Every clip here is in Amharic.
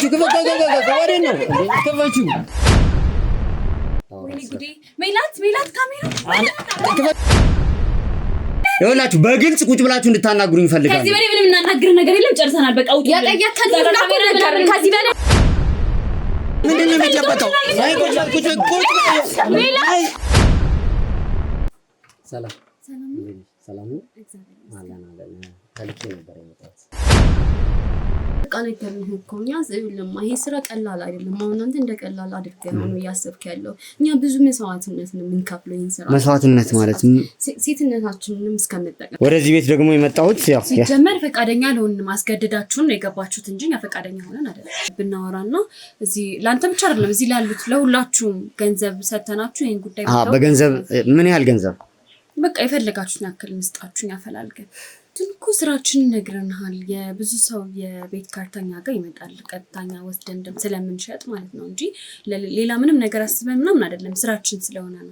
ክፈችው ወዴት ነው ክፈችው ወይኔ ጉዴ ሜላት ካሜራ ይኸውላችሁ በግልጽ ቁጭ ብላችሁ እንድታናግሩኝ ፈልጋለሁ ከዚህ በላይ ምንም እናናግር ነገር የለም ጨርሰናል በቃ ውጡ ያጠያከን ነገር ከዚህ በላይ ምንድን ነው የሚጨበጠው ቁጭ ሰላም ነው አለን ታልክ ነበር የመጣሁት ቃልከኝ እኮኛ ዘብልማ ይሄ ስራ ቀላል አይደለም አሁን አንተ እንደቀላል አድርገህ ነው ያሰብክ ያለው እኛ ብዙ መስዋዕትነት ነው የምንከፍለው ይሄን ስራ መስዋዕትነት ማለት ሴትነታችንንም እስከምንጠቀም ወደዚህ ቤት ደግሞ የመጣሁት ያው ሲጀመር ፈቃደኛ ለሆን ማስገደዳችሁን ነው የገባችሁት እንጂ ያ ፈቃደኛ ሆነን አይደለም ብናወራና እዚህ ላንተ ብቻ አይደለም እዚህ ላሉት ለሁላችሁም ገንዘብ ሰተናችሁ ይሄን ጉዳይ በገንዘብ ምን ያህል ገንዘብ በቃ የፈለጋችሁን ያክል መስጣችሁን ያፈላልገን ትንኩ ስራችንን ነግረናል የብዙ ሰው የቤት ካርታኛ ጋር ይመጣል ቀጥታኛ ወስደን ደም ስለምንሸጥ ማለት ነው እንጂ ሌላ ምንም ነገር አስበን ምናምን አይደለም ስራችን ስለሆነ ነው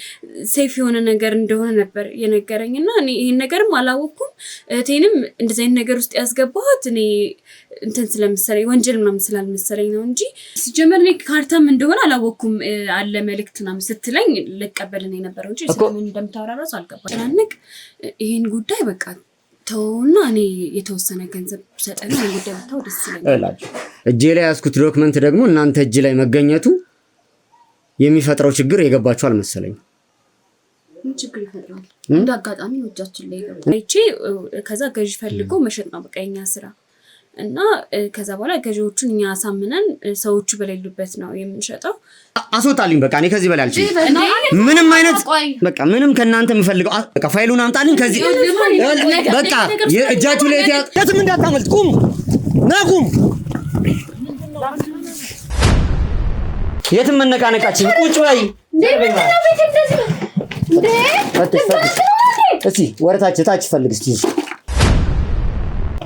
ሴፍ የሆነ ነገር እንደሆነ ነበር የነገረኝና እኔ ይሄን ነገርም አላወኩም እቴንም እንደዚህ አይነት ነገር ውስጥ ያስገባሁት እኔ እንትን ስለምሰለኝ ወንጀል ምናምን ስላልመሰለኝ ነው እንጂ ሲጀመር እኔ ካርታም እንደሆነ አላወኩም አለ መልእክትና ስትለኝ ልቀበልን የነበረው እንጂ ስለምን እንደምታወራራስ አልገባኝም ይሄን ጉዳይ በቃ ተውና እኔ የተወሰነ ገንዘብ ሰጠና ጉዳይ ብታው ደስ ይለኛል እጄ ላይ ያስኩት ዶክመንት ደግሞ እናንተ እጅ ላይ መገኘቱ የሚፈጥረው ችግር የገባችሁ አልመሰለኝ ምን ችግር ይፈጥራል እንዳጋጣሚ ወጃችን ላይ ገባ እቺ ከዛ ገዥ ፈልጎ መሸጥ ነው በቃ የኛ ስራ እና ከዛ በኋላ ገዢዎቹን እኛ አሳምነን ሰዎቹ በሌሉበት ነው የምንሸጠው አስወጣልኝ በቃ እኔ ከዚህ በላይ አልችልም ምንም አይነት በቃ ምንም ከናንተ የምፈልገው በቃ ፋይሉን አምጣልኝ ከዚህ በቃ እጃችሁ ላይ የትም እንዳታመልጥ ቁም ናቁም የትም መነቃነቃችን ቁጭ በይ እስቲ ወረታች ታች ፈልግ እስቲ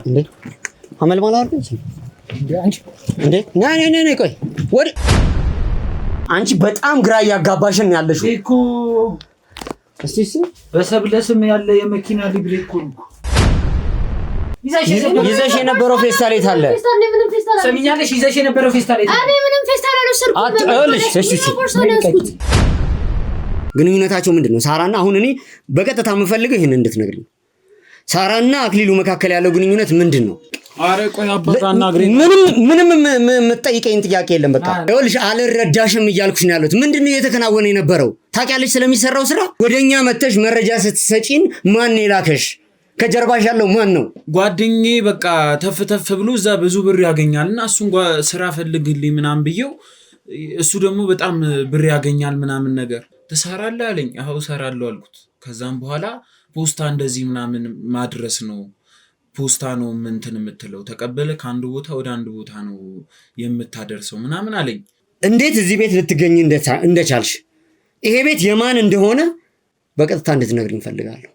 እንዴ አመል ማለት እንዴ ነይ ቆይ ወደ አንቺ በጣም ግራ ያጋባሽን ያለሽ እኮ እስቲ በሰብለስም ያለ የመኪና ሊብሬ እኮ ይዘሽ የነበረው ፌስታል የት አለ ሰሚኛለሽ ይዘሽ የነበረው ፌስታል የት እኔ ምንም ፌስታል አልወሰድኩም አትልሽ ግንኙነታቸው ምንድነው ሳራና አሁን እኔ በቀጥታ የምፈልገው ይሄን እንድትነግሪኝ ሳራና አክሊሉ መካከል ያለው ግንኙነት ምንድነው አረ ቆይ አባታና አግሪ ምንም የምትጠይቀኝ ጥያቄ የለም በቃ ይኸውልሽ አልረዳሽም እያልኩሽ ነው ያሉት ምንድነው እየተከናወነ የነበረው ታውቂያለሽ ስለሚሰራው ስራ ወደኛ መተሽ መረጃ ስትሰጪን ማን የላከሽ ከጀርባሽ ያለው ማን ነው ጓደኛዬ በቃ ተፍተፍ ብሎ እዛ ብዙ ብር ያገኛልና እሱን ስራ ፈልግልኝ ምናምን ብየው እሱ ደግሞ በጣም ብር ያገኛል ምናምን ነገር ተሰራለ አለኝ አው ሰራለሁ አልኩት ከዛም በኋላ ፖስታ እንደዚህ ምናምን ማድረስ ነው ፖስታ ነው እንትን የምትለው ተቀበለ ከአንድ ቦታ ወደ አንድ ቦታ ነው የምታደርሰው ምናምን አለኝ እንዴት እዚህ ቤት ልትገኝ እንደቻልሽ ይሄ ቤት የማን እንደሆነ በቀጥታ እንድትነግሪኝ ፈልጋለሁ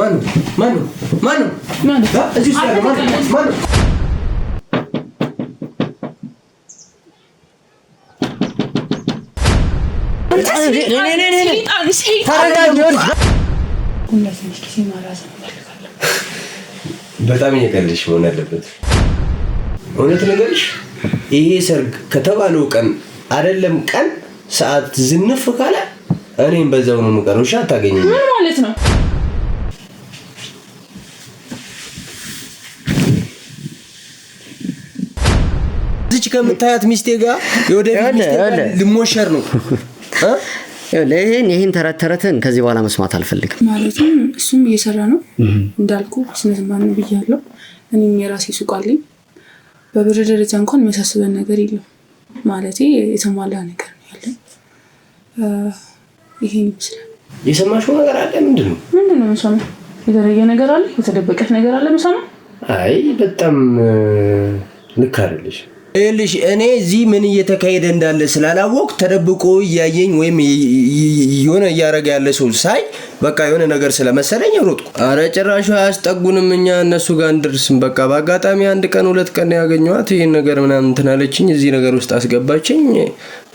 ማለት ማን እዚህ ሰው ማን በጣም እየቀለድሽ መሆን አለበት እውነት ነገርሽ ይሄ ሰርግ ከተባለው ቀን አይደለም ቀን ሰዓት ዝንፍ ካለ እኔም በዛው ነው የምቀረው እሺ አታገኘኝ ምን ማለት ነው እዚህ ከምታያት ሚስቴ ጋር የወደፊት ሚስቴ ጋር ልሞሸር ነው ይሄን ተረተረተን ከዚህ በኋላ መስማት አልፈልግም ማለትም እሱም እየሰራ ነው እንዳልኩ ስነዝማን ብያለሁ እኔም የራሴ ሱቅ አለኝ በብር ደረጃ እንኳን የሚያሳስበን ነገር የለም ማለቴ የተሟላ ነገር ነው ያለን ይሄን ይመስላል የሰማሽው ነገር አለ ምንድነው መሰማው የተለየ ነገር አለ የተደበቀሽ ነገር አለ መሰማው አይ በጣም ልክ አይደለሽ እልሽ እኔ እዚህ ምን እየተካሄደ እንዳለ ስላላወቅ ተደብቆ ያየኝ ወይም የሆነ ያረጋ ያለ ሰው ሳይ በቃ የሆነ ነገር ስለመሰለኝ ሮጥኩ አረ ጭራሹ አያስጠጉንም እኛ እነሱ ጋር እንደርስም በቃ በአጋጣሚ አንድ ቀን ሁለት ቀን ያገኘዋት ይሄን ነገር ምናምን ተናለችኝ እዚህ ነገር ውስጥ አስገባችኝ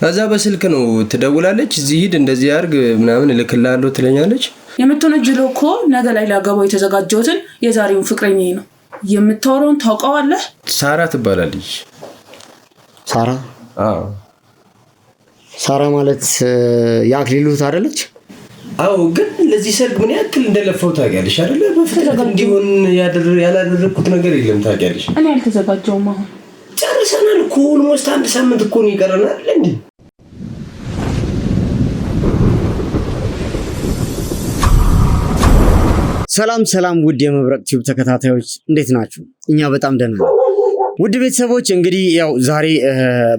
ከዛ በስልክ ነው ትደውላለች እዚህ ሂድ እንደዚህ ያርግ ምናምን ልክላለሁ ትለኛለች የምትነጅለው እኮ ነገ ላይ ላገባው የተዘጋጀውትን የዛሬውን ፍቅረኛዬ ነው የምታወራውን ታውቀዋለህ ሳራ ትባላለች ሳራ ማለት የአክሊሉ አይደለች? አዎ፣ ግን ለዚህ ሰርግ ምን ያክል እንደለፈው ታውቂያለሽ አይደለ? በፍጥነት እንዲሆን ያላደረኩት ነገር የለም ታውቂያለሽ። እኔ አልተዘጋጀውም። አሁን ጨርሰናል እኮ ኦልሞስት 1 ሳምንት እኮ ነው ይቀረናል እንዴ። ሰላም ውድ የመብረቅ ቲዩብ ተከታታዮች እንዴት ናችሁ? እኛ በጣም ደህና ነን። ውድ ቤተሰቦች እንግዲህ ያው ዛሬ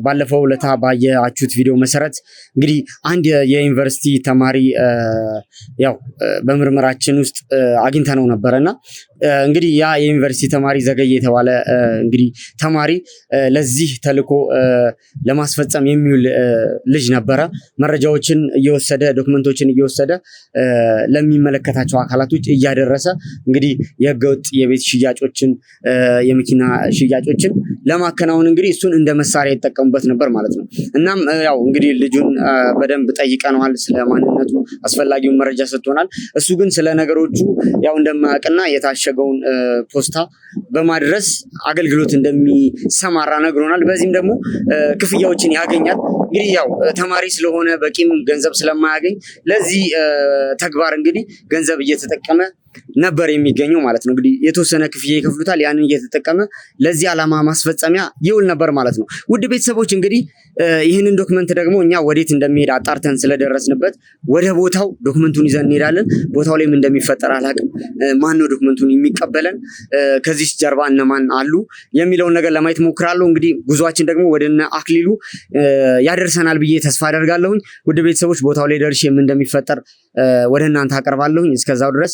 ባለፈው ለታ ባያችሁት ቪዲዮ መሰረት እንግዲህ አንድ የዩኒቨርሲቲ ተማሪ ያው በምርመራችን ውስጥ አግኝተነው ነበረና እንግዲህ ያ የዩኒቨርሲቲ ተማሪ ዘገየ የተባለ እንግዲህ ተማሪ ለዚህ ተልዕኮ ለማስፈጸም የሚውል ልጅ ነበረ። መረጃዎችን እየወሰደ ዶክመንቶችን እየወሰደ ለሚመለከታቸው አካላቶች እያደረሰ እንግዲህ የህገወጥ የቤት ሽያጮችን የመኪና ሽያጮችን ለማከናወን እንግዲህ እሱን እንደ መሳሪያ ይጠቀሙበት ነበር ማለት ነው። እናም ያው እንግዲህ ልጁን በደንብ ጠይቀነዋል። ስለማንነቱ አስፈላጊውን መረጃ ሰጥቶናል። እሱ ግን ስለ ነገሮቹ ያው እንደማያውቅና የታሸገውን ፖስታ በማድረስ አገልግሎት እንደሚሰማራ ነግሮናል። በዚህም ደግሞ ክፍያዎችን ያገኛል። እንግዲህ ያው ተማሪ ስለሆነ በቂም ገንዘብ ስለማያገኝ ለዚህ ተግባር እንግዲህ ገንዘብ እየተጠቀመ ነበር የሚገኘው ማለት ነው። እንግዲህ የተወሰነ ክፍያ ይከፍሉታል። ያንን እየተጠቀመ ለዚህ ዓላማ ማስፈጸሚያ ይውል ነበር ማለት ነው። ውድ ቤተሰቦች እንግዲህ ይህንን ዶክመንት ደግሞ እኛ ወዴት እንደሚሄድ አጣርተን ስለደረስንበት ወደ ቦታው ዶክመንቱን ይዘን እንሄዳለን። ቦታው ላይም እንደሚፈጠር አላውቅም። ማን ነው ዶክመንቱን የሚቀበለን፣ ከዚህ ጀርባ እነማን አሉ የሚለውን ነገር ለማየት ሞክራለሁ። እንግዲህ ጉዟችን ደግሞ ወደነ አክሊሉ ያደርሰናል ብዬ ተስፋ አደርጋለሁኝ። ውድ ቤተሰቦች ቦታው ላይ ደርሼ ምን እንደሚፈጠር ወደ እናንተ አቀርባለሁኝ። እስከዛው ድረስ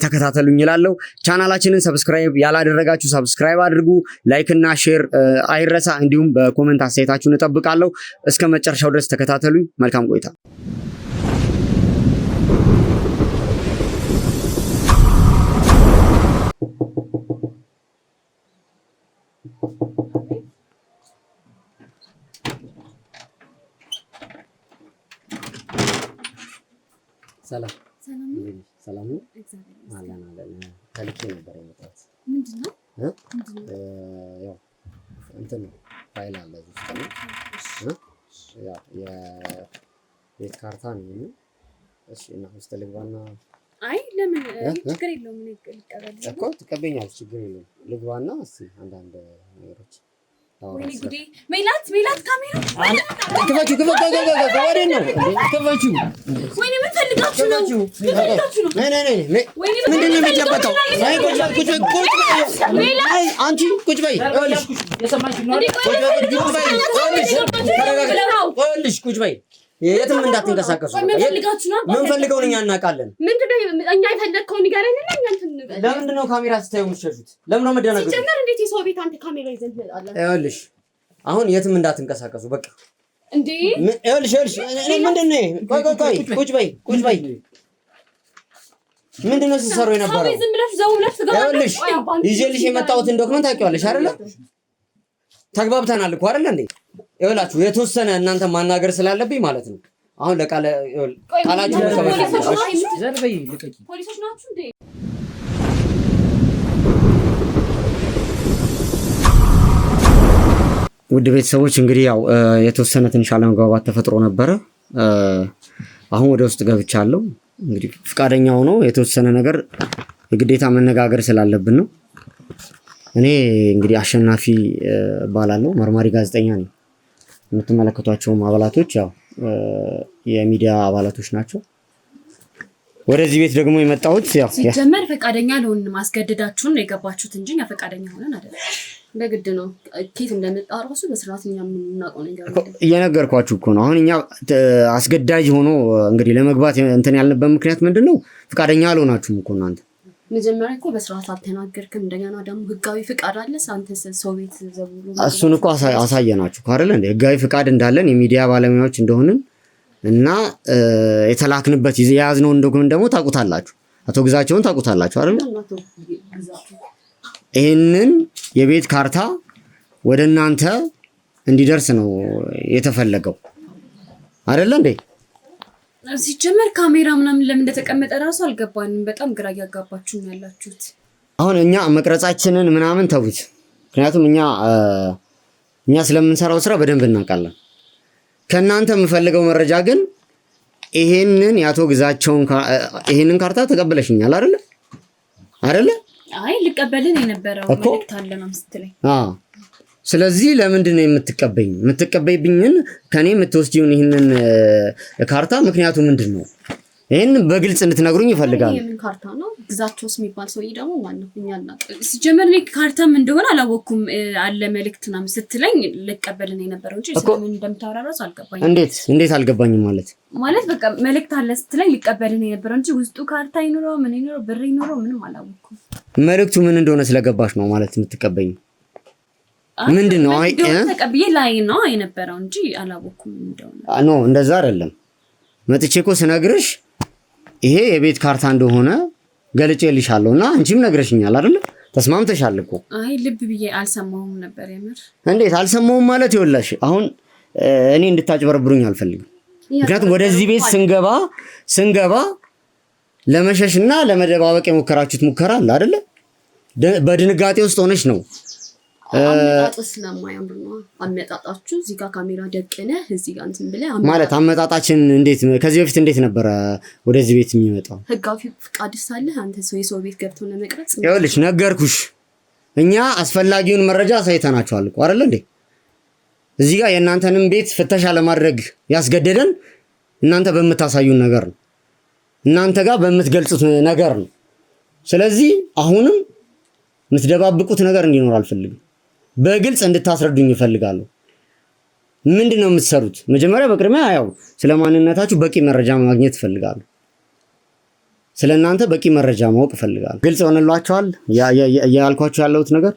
ተከታተሉኝ እላለሁ። ቻናላችንን ሰብስክራይብ ያላደረጋችሁ ሰብስክራይብ አድርጉ። ላይክ እና ሼር አይረሳ። እንዲሁም በኮሜንት አስተያየታችሁን እጠብቃለሁ። እስከ መጨረሻው ድረስ ተከታተሉኝ። መልካም ቆይታ። ሰላም ነው። አለን ከልኬ ነበር የመጣሁት። ምንድን ነው? ያው እንትን ነው ፋይል አለ እዚህ ውስጥ ነው። ያው የቤት ካርታ ነው። እሺ፣ እና ውስጥ ልግባና አይ ለምን ችግር የለውም። ምን ይቀበል እኮ ትቀበኛለች። ችግር የለውም። ልግባና እስኪ አንዳንድ ነገሮች ወይኔ ጉዴ! ሜላት ካሜራ ክፈችው! ወዴት ነው ክፈችው? ወይኔ ምን ፈልጋችሁ ነው? ምንድን ነው የሚጨበጠው? አንቺ ቁጭ በይ። ቁጭ በይ። የትም እንዳትንቀሳቀሱ። ምን ፈልገው እኛ እናውቃለን። እኛ የፈለግከውን ንገረንና እኛ እንትን እንበል። ለምንድን ነው ካሜራ ስታዩ የምትሸሹት? ለምን ነው መደናገጡ? ሲጀመር እንዴት የሰው ቤት አንተ ካሜራ ይዘን ትመጣለህ? ይኸውልሽ አሁን የትም እንዳትንቀሳቀሱ በቃ። እንዴ ይኸውልሽ ምንድን ነው? ቆይ ቁጭ በይ። ምንድን ነው ስትሰሩ የነበረው? ይኸውልሽ ይዤልሽ የመጣሁትን ዶክመንት ታውቂዋለሽ አይደለ? ተግባብተናል እኮ አይደለ እንዴ? ይኸውላችሁ የተወሰነ እናንተ ማናገር ስላለብኝ ማለት ነው። አሁን ቃላችሁ ፖሊሶች ናችሁ እንዴ? ውድ ቤተሰቦች እንግዲህ ያው የተወሰነ ትንሽ አለመግባባት ተፈጥሮ ነበረ። አሁን ወደ ውስጥ ገብቻለሁ። እንግዲህ ፍቃደኛ ሆኖ የተወሰነ ነገር የግዴታ መነጋገር ስላለብን ነው። እኔ እንግዲህ አሸናፊ እባላለሁ። መርማሪ ጋዜጠኛ ነኝ። የምትመለከቷቸውም አባላቶች ያው የሚዲያ አባላቶች ናቸው። ወደዚህ ቤት ደግሞ የመጣሁት ያው ሲጀመር ፈቃደኛ ለሆን ማስገደዳችሁን ነው የገባችሁት እንጂ እኛ ፈቃደኛ ሆነን አይደለም። በግድ ነው። ኬት እንደመጣ ራሱ በስርዓት እኛ የምናውቀው ነገር አይደለም። እየነገርኳችሁ እኮ ነው። አሁን እኛ አስገዳጅ ሆኖ እንግዲህ ለመግባት እንትን ያልንበት ምክንያት ምንድን ነው? ፈቃደኛ አልሆናችሁም እኮ እናንተ። መጀመሪያ እኮ በስርዓት አልተናገርክም። እንደገና ደግሞ ህጋዊ ፍቃድ አለ አንተ ሰው ቤት ዘቡሉ። እሱን እኮ አሳየናችሁ አይደል እንዴ? ህጋዊ ፍቃድ እንዳለን የሚዲያ ባለሙያዎች እንደሆንን እና የተላክንበት የያዝነውን ዶክመንት ደግሞ ታውቁታላችሁ። አቶ ግዛቸውን ታውቁታላችሁ አይደል? ይሄንን የቤት ካርታ ወደ እናንተ እንዲደርስ ነው የተፈለገው አይደል እንዴ? ሲጀመር ካሜራ ምናምን ለምን እንደተቀመጠ ራሱ አልገባንም። በጣም ግራ እያጋባችሁ ነው ያላችሁት። አሁን እኛ መቅረጻችንን ምናምን ተውት። ምክንያቱም እኛ እኛ ስለምንሰራው ስራ በደንብ እናውቃለን። ከእናንተ የምፈልገው መረጃ ግን ይሄንን የአቶ ግዛቸውን ይሄንን ካርታ ተቀበለሽኛል አይደለ? አይ ልቀበልን የነበረው መልእክት አለ ነው ስትለኝ። ስለዚህ ለምንድን ነው የምትቀበይብኝን ከኔ የምትወስጂውን ይሄንን ካርታ ምክንያቱ ምንድን ነው? ይሄን በግልጽ እንድትነግሩኝ ይፈልጋል። የምን ካርታ ነው? ግዛቸውስ የሚባል ሰውዬ ደግሞ ማን ነው? እኛና ሲጀመር እኔ ካርታም እንደሆነ አላወኩም። አለ መልእክት ነው ስትለኝ ልቀበልን የነበረው እንጂ ስለምን እንደምታወራራስ አልገባኝም። እንዴት አልገባኝም ማለት በቃ መልእክት አለ ስትለኝ ልቀበልን የነበረው እንጂ ውስጡ ካርታ ይኖረው ምን ይኖረው ብር ይኖረው ምንም አላወኩም። መልእክቱ ምን እንደሆነ ስለገባሽ ነው ማለት የምትቀበይኝ? ምንድን ነው? አይ ተቀብዬ ላይ ነው የነበረው እንጂ አላወኩም እንደሆነ። ኖ እንደዛ አይደለም። መጥቼ እኮ ስነግርሽ ይሄ የቤት ካርታ እንደሆነ ገልጬልሻለሁና አንቺም ነግረሽኛል አይደል? ተስማምተሻል እኮ። አይ ልብ ብዬ አልሰማሁም ነበር የምር። እንዴት አልሰማሁም ማለት? ይኸውልሽ አሁን እኔ እንድታጭበረብሩኝ አልፈልግም። ምክንያቱም ወደዚህ ቤት ስንገባ ለመሸሽና ለመደባበቅ የሞከራችሁት ሙከራ አለ አይደል? በድንጋጤ ውስጥ ሆነሽ ነው። አመጣጣችሁ ስለማያምር ነው። አመጣጣችሁ እዚህ ጋር ካሜራ ደቅነህ እዚህ ጋር እንትን ብለህ ማለት አመጣጣችን እንዴት ከዚህ በፊት እንዴት ነበረ ወደዚህ ቤት የሚመጣው? ህጋዊ ፍቃድ ሳለህ አንተ የሰው ቤት ገብቶ ለመቅረጽ? ይኸውልሽ ነገርኩሽ፣ እኛ አስፈላጊውን መረጃ ሳይተናችኋል እኮ አይደል እንዴ? እዚህ ጋር የእናንተንም ቤት ፍተሻ ለማድረግ ያስገደደን እናንተ በምታሳዩን ነገር ነው፣ እናንተ ጋር በምትገልጹት ነገር ነው። ስለዚህ አሁንም የምትደባብቁት ነገር እንዲኖር አልፈልግም። በግልጽ እንድታስረዱኝ ይፈልጋለሁ። ምንድነው የምትሰሩት? መጀመሪያ በቅድሚያ ያው ስለማንነታችሁ በቂ መረጃ ማግኘት እፈልጋለሁ። ስለናንተ በቂ መረጃ ማወቅ እፈልጋለሁ። ግልጽ ሆነላችኋል ያልኳችሁ ያለሁት ነገር?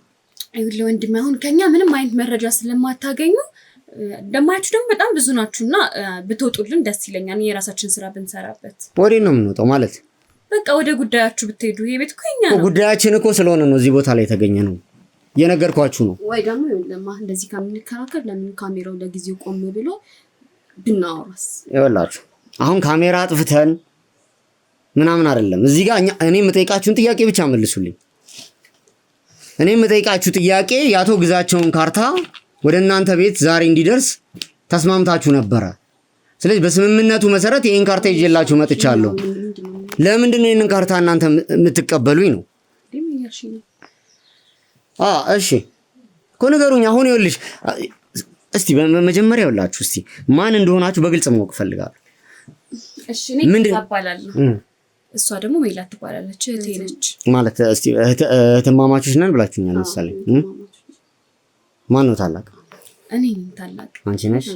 አይሁን ወንድም፣ አሁን ከኛ ምንም አይነት መረጃ ስለማታገኙ ደማያችሁ ደግሞ በጣም ብዙ ናችሁና ብትወጡልን ደስ ይለኛል። የራሳችን ስራ ብንሰራበት። ወዴት ነው የምንወጣው ማለት? በቃ ወደ ጉዳያችሁ ብትሄዱ። ይሄ ቤት እኮ የኛ ነው። ጉዳያችን እኮ ስለሆነ ነው እዚህ ቦታ ላይ የተገኘ ነው። የነገርኳችሁ ነው። ወይ ደግሞ ለማ እንደዚህ ከምንከራከር ለምን ካሜራው ለጊዜው ቆም ብሎ ብናወራስ? ይኸውላችሁ አሁን ካሜራ አጥፍተን ምናምን አይደለም። እዚህ ጋር እኔ የምጠይቃችሁን ጥያቄ ብቻ መልሱልኝ። እኔ የምጠይቃችሁ ጥያቄ የአቶ ግዛቸውን ካርታ ወደ እናንተ ቤት ዛሬ እንዲደርስ ተስማምታችሁ ነበረ። ስለዚህ በስምምነቱ መሰረት ይሄን ካርታ ይዤላችሁ መጥቻለሁ። ለምንድን ነው ይሄንን ካርታ እናንተ የምትቀበሉኝ ነው? እሺ እኮ ንገሩኝ። አሁን ይኸውልሽ እስቲ በመጀመሪያ ይኸውላችሁ እስቲ ማን እንደሆናችሁ በግልጽ ማወቅ ፈልጋለሁ። እሺ እኔ ተባላለሁ፣ እሷ ደግሞ ሜላት ትባላለች። እህቴ ነች ማለት እስቲ እህትማማቾች ነን ብላችሁኛል መሰለኝ። ማን ነው ታላቅ? እኔ ነኝ ታላቅ። አንቺ ነሽ?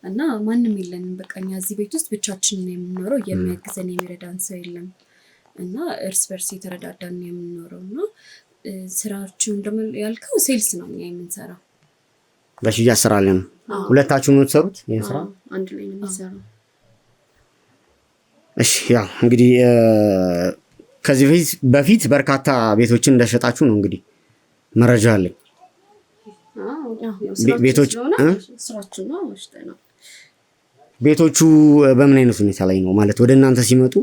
እና ማንም የለንም። በቃ እኛ እዚህ ቤት ውስጥ ብቻችንን የምንኖረው፣ የሚያግዘን የሚረዳን ሰው የለም እና እርስ በርስ የተረዳዳን የምንኖረው እና ስራችን ደግሞ ያልከው ሴልስ ነው እኛ የምንሰራው። በሽያጭ ስራ ላይ ነው ሁለታችሁም ነው የምትሰሩት? ይሄን ስራ አንድ ላይ ነው የምንሰራው። እሺ ያው እንግዲህ ከዚህ በፊት በርካታ ቤቶችን እንደሸጣችሁ ነው እንግዲህ መረጃ አለኝ። ቤቶች ስራችን ነው ወሽተና ቤቶቹ በምን አይነት ሁኔታ ላይ ነው ማለት ወደ እናንተ ሲመጡ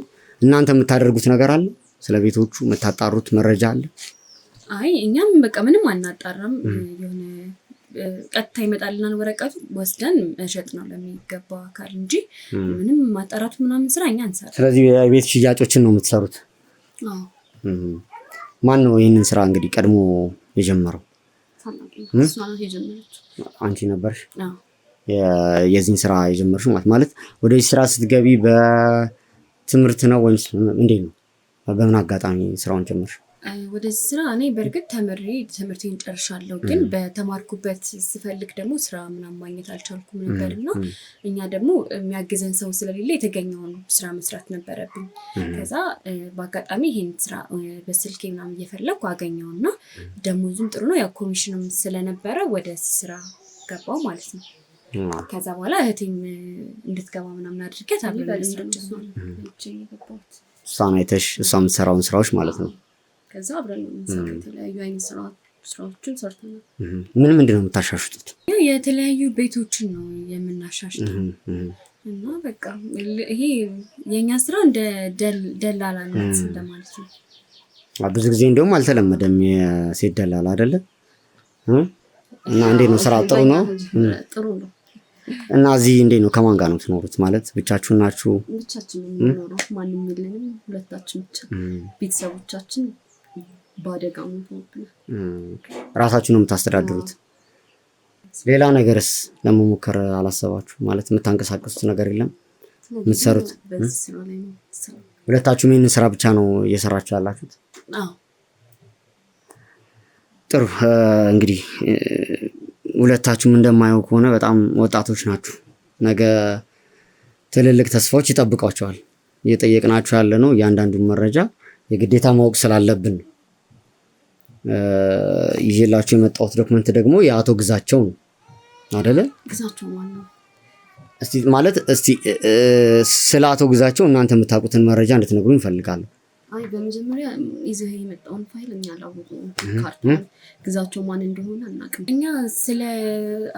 እናንተ የምታደርጉት ነገር አለ? ስለ ቤቶቹ የምታጣሩት መረጃ አለ? አይ እኛም በቃ ምንም አናጣራም። የሆነ ቀጥታ ይመጣልናል ወረቀቱ ወስደን መሸጥ ነው ለሚገባ አካል እንጂ ምንም ማጣራቱ ምናምን ስራ እኛ አንሰራ። ስለዚህ የቤት ሽያጮችን ነው የምትሰሩት? አዎ። ማን ነው ይሄንን ስራ እንግዲህ ቀድሞ የጀመረው? አንቺ ነበርሽ? የዚህን ስራ የጀመርሽው ማለት ወደዚህ ስራ ስትገቢ በትምህርት ነው ወይስ እንዴት ነው? በምን አጋጣሚ ስራውን ጀመርሽ? ወደዚህ ስራ እኔ በእርግጥ ተምሬ ትምህርቴን ጨርሻለሁ፣ ግን በተማርኩበት ስፈልግ ደግሞ ስራ ምናምን ማግኘት አልቻልኩም ነበርና እኛ ደግሞ የሚያግዘን ሰው ስለሌለ የተገኘውን ስራ መስራት ነበረብኝ። ከዛ በአጋጣሚ ይሄን ስራ በስልኬ ምናምን እየፈለኩ አገኘውና ደሞዙም ጥሩ ነው፣ ያው ኮሚሽንም ስለነበረ ወደ ስራ ገባው ማለት ነው። ከዛ በኋላ እህቴም እንድትገባ ምናምን አድርጌት አብረን እሷን አይተሽ እሷ የምትሰራውን ስራዎች ማለት ነው። ከዛ አብረን የምንሰራው የተለያዩ አይነት ስራዎችን ሰርተናል። ምንድን ነው የምታሻሽጡት? የተለያዩ ቤቶችን ነው የምናሻሽጠው እና በቃ ይሄ የኛ ስራ እንደ ደላላነት እንደማለት ነው። ብዙ ጊዜ እንደውም አልተለመደም የሴት ደላላ አይደለ? እና እንዴት ነው ስራ ጥሩ ነው? ጥሩ ነው። እና እዚህ እንዴት ነው ከማን ጋር ነው የምትኖሩት? ማለት ብቻችሁን ናችሁ? ብቻችን ነው የምንኖረው። ማንም የለንም፣ ሁለታችን ብቻ። ቤተሰቦቻችን በአደጋ ሞተውብናል። ራሳችሁ ነው የምታስተዳድሩት? ሌላ ነገርስ ለመሞከር አላሰባችሁ? ማለት የምታንቀሳቀሱት ነገር የለም የምትሰሩት? በዚህ ስራ ላይ ነው። ሁለታችሁም ይህንን ስራ ብቻ ነው እየሰራችሁ ያላችሁት? አዎ። ጥሩ እንግዲህ ሁለታችሁም እንደማየው ከሆነ በጣም ወጣቶች ናችሁ። ነገ ትልልቅ ተስፋዎች ይጠብቋቸዋል። እየጠየቅናችሁ ያለ ነው እያንዳንዱን መረጃ የግዴታ ማወቅ ስላለብን ይዤላችሁ የመጣሁት ዶክመንት ደግሞ የአቶ ግዛቸው ነው አይደለ? ግዛቸው ማለት ነው። እስቲ ስለ አቶ ግዛቸው እናንተ የምታውቁትን መረጃ እንድትነግሩኝ እንፈልጋለሁ። አይ በመጀመሪያ ይዘህ የመጣውን ፋይል እኛ አላወቅንም። ካርታን ግዛቸው ማን እንደሆነ አናውቅም። እኛ ስለ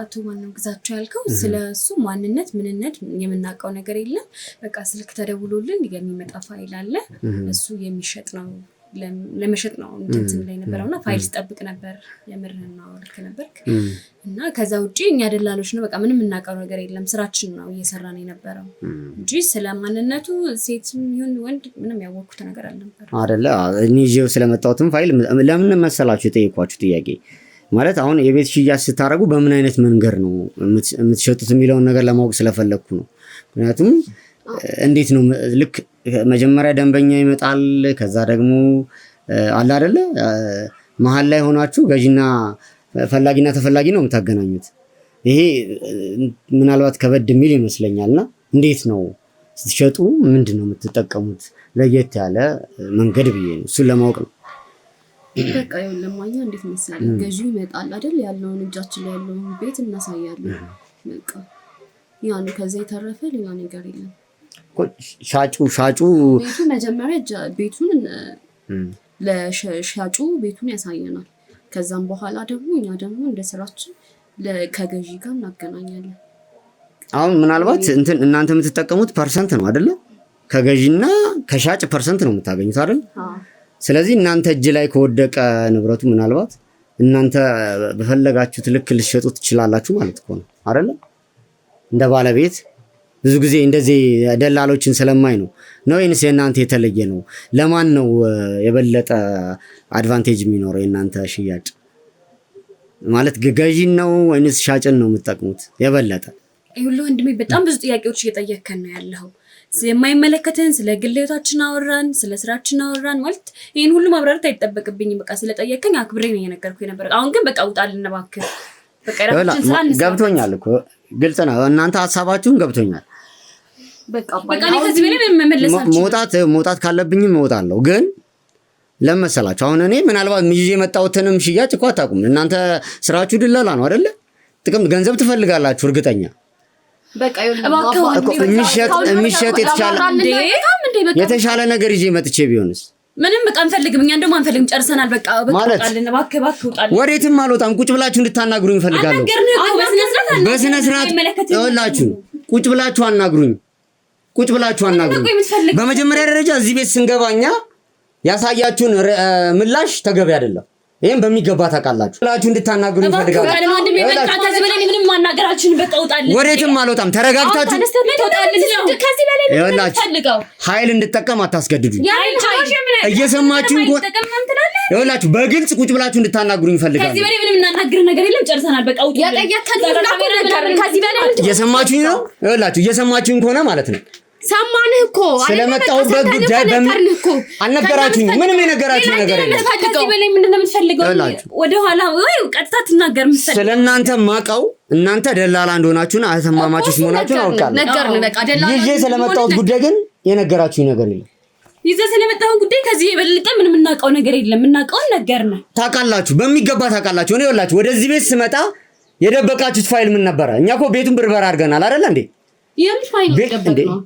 አቶ ማነው ግዛቸው ያልከው ስለ እሱ ማንነት ምንነት የምናውቀው ነገር የለም። በቃ ስልክ ተደውሎልን የሚመጣ ፋይል አለ፣ እሱ የሚሸጥ ነው ለመሸጥ ነው እንትን ላይ ነበርና ፋይል ስጠብቅ ነበር። የምርህና ልክ ነበርክ። እና ከዛ ውጪ እኛ ደላሎች ነው በቃ ምንም እናውቀው ነገር የለም። ስራችን ነው እየሰራን የነበረው እንጂ ስለማንነቱ ሴትም ይሁን ወንድ ምንም ያወቅኩት ነገር አልነበረም። አይደለ? እኔ ይዤው ስለመጣሁትም ፋይል ለምን መሰላችሁ የጠየኳችሁ ጥያቄ ማለት አሁን የቤት ሽያጭ ስታረጉ በምን አይነት መንገድ ነው የምትሸጡት የሚለውን ነገር ለማወቅ ስለፈለኩ ነው። ምክንያቱም እንዴት ነው ልክ መጀመሪያ ደንበኛ ይመጣል፣ ከዛ ደግሞ አለ አይደለ መሀል ላይ ሆናችሁ ገዢና ፈላጊና ተፈላጊ ነው የምታገናኙት። ይሄ ምናልባት ከበድ የሚል ይመስለኛልና እንዴት ነው ስትሸጡ ምንድን ነው የምትጠቀሙት ለየት ያለ መንገድ ብዬ ነው እሱን ለማወቅ ነው። በቃ ይሁን ለማኛ እንዴት መሰለኝ ገዢው ይመጣል አይደል ያለውን እጃችን ላይ ያለውን ቤት እናሳያለን። በቃ ያን ከዛ የተረፈ ሌላ ነገር የለም። ሻጩ ቤቱ መጀመሪያ ቤቱን ለሻጩ ቤቱን ያሳየናል። ከዛም በኋላ ደግሞ እኛ ደግሞ እንደ ስራችን ከገዢ ጋር እናገናኛለን። አሁን ምናልባት እናንተ የምትጠቀሙት ፐርሰንት ነው አይደለ? ከገዢና ከሻጭ ፐርሰንት ነው የምታገኙት አይደል? ስለዚህ እናንተ እጅ ላይ ከወደቀ ንብረቱ ምናልባት እናንተ በፈለጋችሁት ልክ ልትሸጡት ትችላላችሁ ማለት እኮ ነው አይደለ? እንደ ባለቤት ብዙ ጊዜ እንደዚህ ደላሎችን ስለማይ ነው ወይንስ የእናንተ የተለየ ነው? ለማን ነው የበለጠ አድቫንቴጅ የሚኖረው የእናንተ ሽያጭ? ማለት ገዢን ነው ወይንስ ሻጭን ነው የምትጠቅሙት የበለጠ? ይኸውልህ ወንድሜ በጣም ብዙ ጥያቄዎች እየጠየከን ነው ያለው። ስለማይመለከተን ስለ ግሌታችን አወራን፣ ስለ ስራችን አወራን። ማለት ይሄን ሁሉ ማብራራት አይጠበቅብኝም። በቃ ስለጠየከኝ አክብሬ ነው የነገርኩህ ነበር። አሁን ግን በቃ ውጣልን እባክህ። በቃ ራሳችን ሳን ገብቶኛል እኮ ግልጽ ነው። እናንተ ሐሳባችሁን ገብቶኛል። በቃ እኔ ከዚህ በላይ መመለሳችሁ መውጣት ካለብኝም እወጣለሁ። ግን ለመሰላችሁ አሁን እኔ ምናልባት ይዤ የመጣሁትንም ሽያጭ እኮ አታውቁም። እናንተ ስራችሁ ድለላ ነው አይደለ? ጥቅም ገንዘብ ትፈልጋላችሁ እርግጠኛ። በቃ የሚሸጥ የተሻለ ነገር ይዤ መጥቼ ቢሆንስ? ምንም በቃ አንፈልግም። እኛ እንደውም አንፈልግም። ጨርሰናል። በቃ ወጣልን። እባክህ ውጣልን። ወዴትም አልወጣም። ቁጭ ብላችሁ እንድታናግሩኝ እፈልጋለሁ። በስነ ስርዓት ይኸውላችሁ ቁጭ ብላችሁ አናግሩኝ። ቁጭ ብላችሁ አናግሩኝ። በመጀመሪያ ደረጃ እዚህ ቤት ስንገባኛ ያሳያችሁን ምላሽ ተገቢ አይደለም። ይሄን በሚገባ ታውቃላችሁ። ብላችሁ እንድታናግሩኝ እፈልጋለሁ። ወዴትም አልወጣም። ተረጋግታችሁ ኃይል እንድጠቀም አታስገድዱኝ። እየሰማችሁኝ ይኸውላችሁ በግልጽ ቁጭ ብላችሁ እንድታናግሩኝ እፈልጋለሁ። ከዚህ በላይ ምንም እናናግር ነገር የለም። ጨርሰናል። በቃ እየሰማችሁኝ ነው? ይኸውላችሁ እየሰማችሁኝ ከሆነ ማለት ነው ሰማንህ እኮ ስለመጣሁበት ጉዳይ አልነገራችሁኝ። ምንም የነገራችሁ ነገር የለም። ከዚህ በላይ ምንድነው የምትፈልገው? ወደ ኋላ ወይ ቀጥታ ትናገር የምትፈልገው? ስለእናንተ ማቀው እናንተ ደላላ እንደሆናችሁና አተማማቾች መሆናችሁን አውቃለሁ። ነገርን በቃ ደላላ ይዤ ስለመጣሁት ጉዳይ ግን የነገራችሁኝ ነገር የለም። ይዘህ ስለመጣሁት ጉዳይ ከዚህ የበለጠ ምንም እናውቀው ነገር የለም። እናውቀው ነገር ነው ታውቃላችሁ፣ በሚገባ ታውቃላችሁ። እኔ ይኸውላችሁ ወደዚህ ቤት ስመጣ የደበቃችሁት ፋይል ምን ነበረ? እኛ እኮ ቤቱን ብርበራ አድርገናል አይደል እንዴ? የምን ፋይል ደበቅ ነው?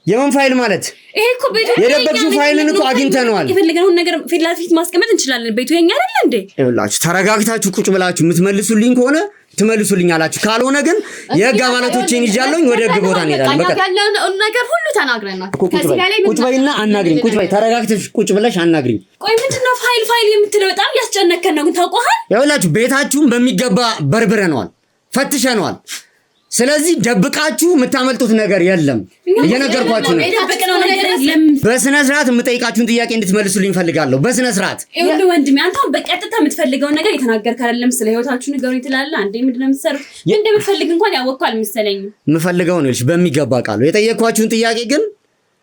የምን ፋይል ማለት? ይሄ እኮ ቤቱ የደበቅሽው ፋይልን እኮ አግኝተነዋል። የፈለግነውን ነገር ፊት ለፊት ማስቀመጥ እንችላለን። ቤቱ የኛ አይደል እንዴ? ይኸውላችሁ ተረጋግታችሁ ቁጭ ብላችሁ የምትመልሱልኝ ከሆነ ትመልሱልኛላችሁ። ካልሆነ ግን የህግ አባላቶችን ይዣለሁኝ ወደ ህግ ቦታ እንሄዳለን። በቃ ያለውን ነገር ሁሉ ተናግረናል። ከዚህ በላይ ቁጭ በይና አናግሪኝ። ቁጭ በይ፣ ተረጋግተሽ ቁጭ ብለሽ አናግሪኝ። ቆይ ምንድነው ፋይል የምትለው? በጣም ያስጨነከን ነው ግን ታውቀዋል። ይኸውላችሁ ቤታችሁን በሚገባ በርብረነዋል፣ ፈትሸነዋል። ስለዚህ ደብቃችሁ የምታመልጡት ነገር የለም። እየነገርኳችሁ ነው። በስነ ስርዓት የምጠይቃችሁን ጥያቄ እንድትመልሱልኝ ፈልጋለሁ። በስነ ስርዓት ይኸውልህ ወንድሜ፣ አንተ በቀጥታ የምትፈልገውን ነገር የተናገርክ አይደለም። ስለ ህይወታችሁ ንገሩኝ ትላለህ። አንዴ ምንድነው የምትሰሩት? ምን እንደምትፈልግ እንኳን ያወቅኩ አልመሰለኝም። የምፈልገው ነው በሚገባ ቃሉ። የጠየኳችሁን ጥያቄ ግን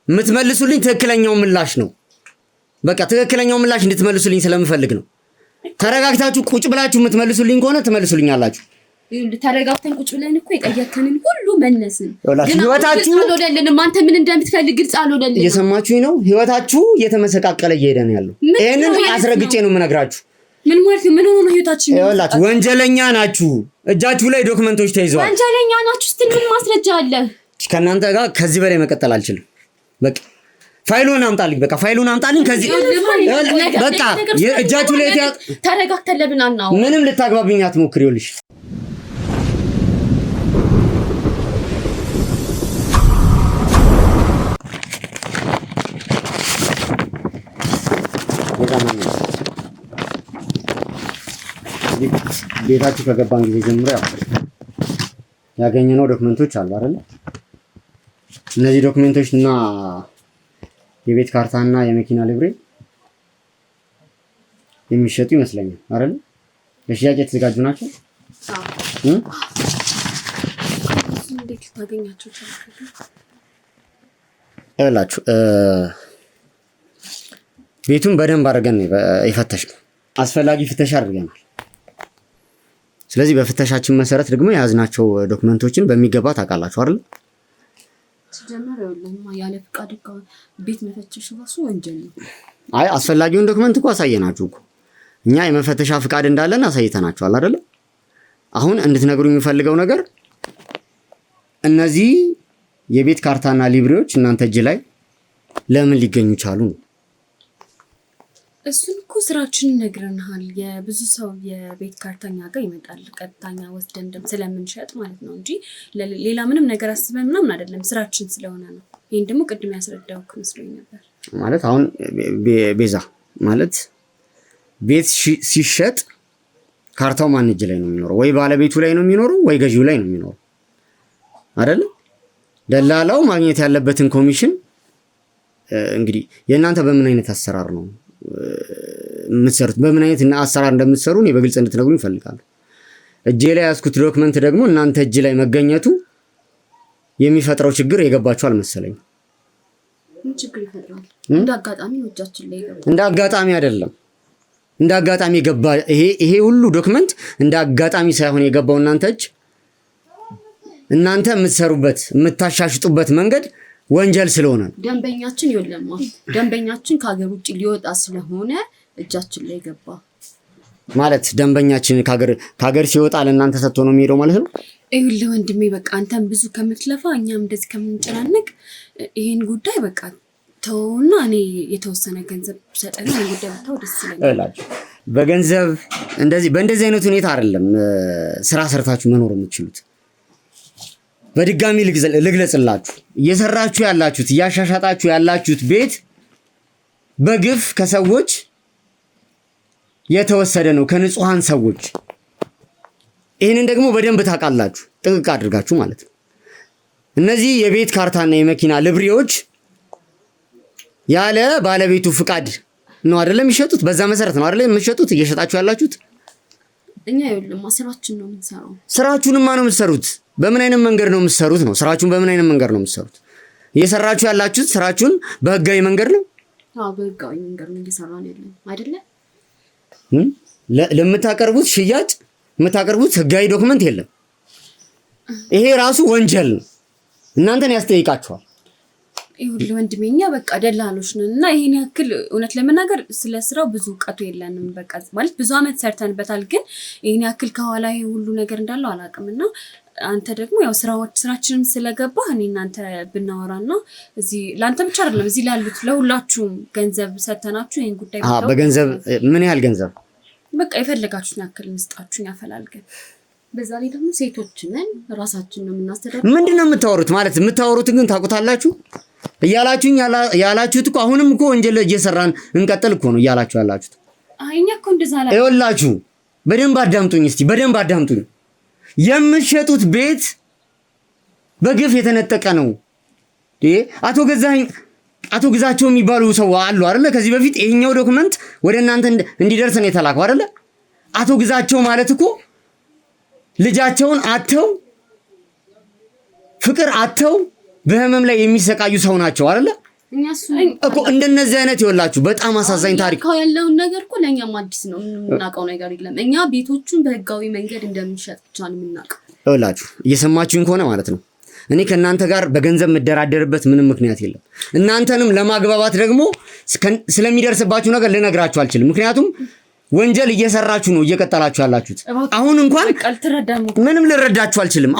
የምትመልሱልኝ ትክክለኛው ምላሽ ነው። በቃ ትክክለኛው ምላሽ እንድትመልሱልኝ ስለምፈልግ ነው። ተረጋግታችሁ ቁጭ ብላችሁ የምትመልሱልኝ ከሆነ ትመልሱልኛላችሁ። ተረጋግተን ቁጭ ብለን እኮ የጠየከንን ሁሉ መለስን። ግን ህይወታችሁ አልወደልንም። አንተ ምን እንደምትፈልግ ግልጽ አልወደልንም። እየሰማችሁኝ ነው? ህይወታችሁ እየተመሰቃቀለ እየሄደ ነው ያለው። ይሄንን አስረግጬ ነው የምነግራችሁ። ምን ማለት ነው? ምን ሆኖ ነው ህይወታችን? ይኸውላችሁ ወንጀለኛ ናችሁ። እጃችሁ ላይ ዶክመንቶች ተይዘዋል። ወንጀለኛ ናችሁ ስትል ምን ማስረጃ አለ? ከእናንተ ጋር ከዚህ በላይ መቀጠል አልችልም። በቃ ፋይሉን አምጣልኝ። በቃ ፋይሉን አምጣልኝ። ከዚህ በቃ እጃችሁ ላይ ተረጋግተን ለብናና ምንም ልታግባብኝ አትሞክሪ። ይኸውልሽ ቤታችሁ ከገባን ጊዜ ጀምሮ ያገኘነው ዶክመንቶች አሉ አይደል? እነዚህ ዶክመንቶች እና የቤት ካርታና የመኪና ሊብሬ የሚሸጡ ይመስለኛል አይደል? ለሽያጭ የተዘጋጁ ናቸው። እንዴት ታገኛቸው ቻልክ? ይኸውላችሁ ቤቱን በደንብ አድርገን የፈተሽነው አስፈላጊ ፍተሻ አድርገናል። ስለዚህ በፍተሻችን መሰረት ደግሞ የያዝናቸው ዶክመንቶችን በሚገባ ታውቃላችሁ አይደል? ሲጀመር ያለ ፍቃድ ቤት መፈተሽ ራሱ ወንጀል ነው። አይ አስፈላጊውን ዶክመንት እኮ አሳየናችሁ እኮ እኛ የመፈተሻ ፍቃድ እንዳለን አሳይተናችኋል አይደል? አሁን እንድትነግሩኝ የሚፈልገው ነገር እነዚህ የቤት ካርታና ሊብሬዎች እናንተ እጅ ላይ ለምን ሊገኙ ቻሉ ነው? እሱን እኮ ስራችንን ነግረናል። የብዙ ሰው የቤት ካርታኛ ጋር ይመጣል። ቀጥታኛ ወስደን ስለምንሸጥ ማለት ነው እንጂ ሌላ ምንም ነገር አስበን ምናምን አይደለም። ስራችን ስለሆነ ነው። ይሄን ደግሞ ቅድም ያስረዳውክ መስሎኝ ነበር። ማለት አሁን ቤዛ ማለት ቤት ሲሸጥ ካርታው ማን እጅ ላይ ነው የሚኖረው? ወይ ባለቤቱ ላይ ነው የሚኖረው ወይ ገዢው ላይ ነው የሚኖረው አይደል? ደላላው ማግኘት ያለበትን ኮሚሽን እንግዲህ የእናንተ በምን አይነት አሰራር ነው የምትሰሩት? በምን አይነት አሰራር እንደምትሰሩ እኔ በግልጽ እንድትነግሩኝ እፈልጋለሁ። እጄ ላይ ያዝኩት ዶክመንት ደግሞ እናንተ እጅ ላይ መገኘቱ የሚፈጥረው ችግር የገባችሁ አልመሰለኝም። ምን ችግር ይፈጥራል? እንደ አጋጣሚ ወጃችን ላይ ይገባል። እንደ አጋጣሚ አይደለም። እንደ አጋጣሚ የገባ ይሄ ሁሉ ዶክመንት እንደ አጋጣሚ ሳይሆን የገባው እናንተ እጅ እናንተ የምትሰሩበት የምታሻሽጡበት መንገድ ወንጀል ስለሆነ ደንበኛችን ይወለማ ደንበኛችን ከሀገር ውጭ ሊወጣ ስለሆነ እጃችን ላይ ገባ ማለት ደንበኛችን ከሀገር ሲወጣ ለእናንተ ሰጥቶ ነው የሚሄደው ማለት ነው። ይኸውልህ ወንድሜ በቃ አንተም ብዙ ከምትለፋ እኛም እንደዚህ ከምንጨናነቅ ይሄን ጉዳይ በቃ ተውና እኔ የተወሰነ ገንዘብ ሰጠና ይሄን ጉዳይ ብታው ደስ ይለኛል። በገንዘብ በእንደዚህ አይነት ሁኔታ አይደለም ስራ ሰርታችሁ መኖር የምትችሉት። በድጋሚ ልግለጽላችሁ፣ እየሰራችሁ ያላችሁት እያሻሻጣችሁ ያላችሁት ቤት በግፍ ከሰዎች የተወሰደ ነው፣ ከንጹሃን ሰዎች። ይህንን ደግሞ በደንብ ታውቃላችሁ፣ ጥንቅቅ አድርጋችሁ ማለት ነው። እነዚህ የቤት ካርታና የመኪና ልብሬዎች ያለ ባለቤቱ ፍቃድ ነው አይደለም የሚሸጡት? በዛ መሰረት ነው አይደለም የምትሸጡት እየሸጣችሁ ያላችሁት? እኛ ይኸውልህ ስራችን ነው የምንሰራው። ስራችሁንማ ነው የምትሰሩት። በምን አይነት መንገድ ነው የምትሰሩት ነው? ስራችሁን በምን አይነት መንገድ ነው የምትሰሩት? እየሰራችሁ ያላችሁት ስራችሁን በህጋዊ መንገድ ነው? አዎ በህጋዊ መንገድ ነው እየሰራን ያለን አይደለ? ለምታቀርቡት ሽያጭ የምታቀርቡት ህጋዊ ዶክመንት የለም። ይሄ ራሱ ወንጀል ነው፣ እናንተን ያስጠይቃችኋል። ይኸውልህ ወንድሜ እኛ በቃ ደላሎች ነን እና ይሄን ያክል እውነት ለመናገር ስለ ስራው ብዙ እውቀቱ የለንም። በቃ ማለት ብዙ አመት ሰርተንበታል፣ ግን ይሄን ያክል ከኋላ ይሄ ሁሉ ነገር እንዳለው አላውቅም። እና አንተ ደግሞ ያው ስራችንን ስለገባህ እኔ እናንተ ብናወራና እዚህ ለአንተ ብቻ አይደለም እዚህ ላሉት ለሁላችሁም ገንዘብ ሰተናችሁ ይሄን ጉዳይ በገንዘብ ምን ያህል ገንዘብ? በቃ የፈለጋችሁን ያክል እንስጣችሁን ያፈላልገን። በዛ ላይ ደግሞ ሴቶች ነን፣ ራሳችን ነው የምናስተዳድረው። ምንድነው የምታወሩት? ማለት የምታወሩትን ግን ታውቁታላችሁ እያላችሁኝ ያላችሁት እኮ አሁንም እኮ ወንጀል እየሰራን እንቀጥል እኮ ነው እያላችሁ ያላችሁት። እኛ እኮ እንደዛ ላይ ይኸውላችሁ፣ በደንብ አዳምጡኝ እስቲ፣ በደንብ አዳምጡኝ። የምትሸጡት ቤት በግፍ የተነጠቀ ነው። አቶ ግዛቸው የሚባሉ ሰው አሉ አይደለ? ከዚህ በፊት ይሄኛው ዶክመንት ወደ እናንተ እንዲደርስ ነው የተላከው አይደለ? አቶ ግዛቸው ማለት እኮ ልጃቸውን አተው ፍቅር አተው በህመም ላይ የሚሰቃዩ ሰው ናቸው አይደለ? እኮ እንደነዚህ አይነት ይወላችሁ በጣም አሳዛኝ ታሪክ ያለውን ነገር እኮ ለኛም አዲስ ነው፣ የምናውቀው ነገር የለም። እኛ ቤቶቹን በህጋዊ መንገድ እንደምንሸጥ ብቻ ነው የምናውቀው። ይወላችሁ እየሰማችሁኝ ከሆነ ማለት ነው እኔ ከእናንተ ጋር በገንዘብ መደራደርበት ምንም ምክንያት የለም። እናንተንም ለማግባባት ደግሞ ስለሚደርስባችሁ ነገር ልነግራችሁ አልችልም። ምክንያቱም ወንጀል እየሰራችሁ ነው እየቀጠላችሁ ያላችሁት። አሁን እንኳን ምንም ልረዳችሁ አልችልም።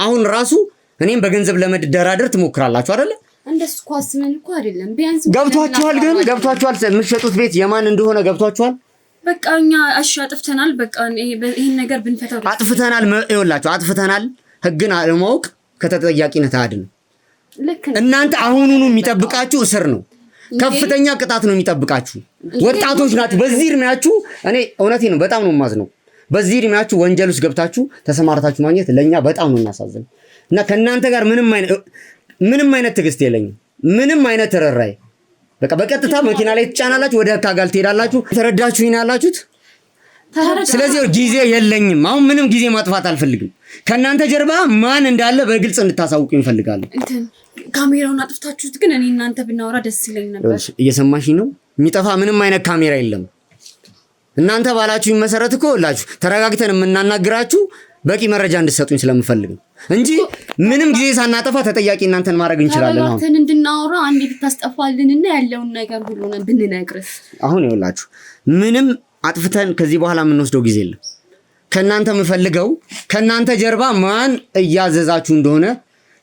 አሁን ራሱ እኔም በገንዘብ ለመደራደር ትሞክራላችሁ አይደለ? እንደሱ ኳስመን እኮ አይደለም። ቢያንስ ገብቷችኋል። ግን ገብቷችኋል። የምትሸጡት ቤት የማን እንደሆነ ገብቷችኋል። በቃ እኛ አጥፍተናል። በቃ ይሄን ነገር ብንፈታው አጥፍተናል። ይኸውላችሁ አጥፍተናል። ህግን አለማወቅ ከተጠያቂነት አያድንም። እናንተ አሁኑኑ የሚጠብቃችሁ እስር ነው። ከፍተኛ ቅጣት ነው የሚጠብቃችሁ። ወጣቶች ናችሁ። በዚህ እድሜያችሁ እኔ እውነቴ ነው በጣም ነው የማዝነው። በዚህ እድሜያችሁ ወንጀል ውስጥ ገብታችሁ ተሰማርታችሁ ማግኘት ለኛ በጣም ነው እናሳዝነው እና ከእናንተ ጋር ምንም አይነት ትዕግስት የለኝም። ምንም አይነት ተረራይ በቃ በቀጥታ መኪና ላይ ትጫናላችሁ፣ ወደ አካል ትሄዳላችሁ። ተረዳችሁኝ ያላችሁት። ስለዚህ ጊዜ የለኝም። አሁን ምንም ጊዜ ማጥፋት አልፈልግም። ከእናንተ ጀርባ ማን እንዳለ በግልጽ እንድታሳውቁኝ እፈልጋለሁ። ካሜራውን አጥፍታችሁት ግን እኔ እናንተ ብናወራ ደስ ይለኝ ነበር። እየሰማሽኝ ነው? የሚጠፋ ምንም አይነት ካሜራ የለም። እናንተ ባላችሁኝ መሰረት እኮ ላችሁ ተረጋግተን የምናናግራችሁ በቂ መረጃ እንድትሰጡኝ ስለምፈልግ ነው እንጂ ምንም ጊዜ ሳናጠፋ ተጠያቂ እናንተን ማድረግ እንችላለን። አሁን ተረጋግተን እንድናወራ አንዴ ብታስጠፋልንና ያለውን ነገር ሁሉ ነው ብንነግርህ። አሁን ይኸውላችሁ ምንም አጥፍተን ከዚህ በኋላ የምንወስደው ጊዜ የለም። ከእናንተ የምፈልገው ከእናንተ ጀርባ ማን እያዘዛችሁ እንደሆነ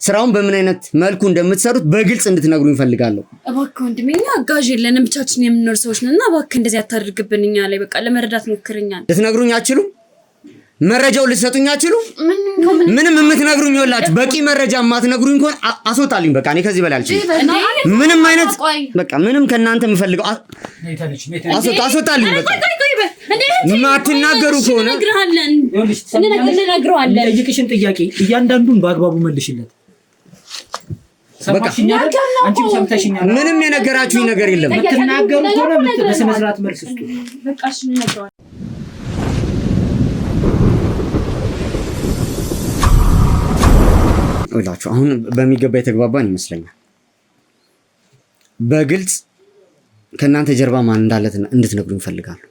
ስራውን በምን አይነት መልኩ እንደምትሰሩት በግልጽ እንድትነግሩኝ እፈልጋለሁ። እባክህ ወንድሜ፣ እኛ አጋዥ የለንም፣ ብቻችን የምንኖር ሰዎች ነን እና እባክህ እንደዚህ አታድርግብን። እኛ ላይ በቃ ለመረዳት ሞክርኛል። ልትነግሩኝ አትችሉም? መረጃው ልትሰጡኝ አትችሉም? ምንም የምትነግሩኝ ይኸውላችሁ በቂ መረጃ የማትነግሩኝ ከሆነ አስወጣልኝ። በቃ እኔ ከዚህ በላይ አልችልም። ምንም አይነት በቃ ምንም ከእናንተ የምፈልገው አስወጣልኝ። በቃ ማትናገሩ ከሆነ እንነግረዋለን። የጠየቅሽን ጥያቄ እያንዳንዱን በአግባቡ መልሽለት። አንቺም ሰምተሽኛል። ምንም የነገራችሁኝ ነገር የለም። የምትናገሩ ከሆነ በስነ ስርዓት መልስ ስጡ። በቃ እሺ እንነግረዋለን። ወላችሁ አሁን በሚገባ የተግባባን ይመስለኛል። በግልጽ ከእናንተ ጀርባ ማን እንዳለ እንድትነግሩኝ እፈልጋለሁ።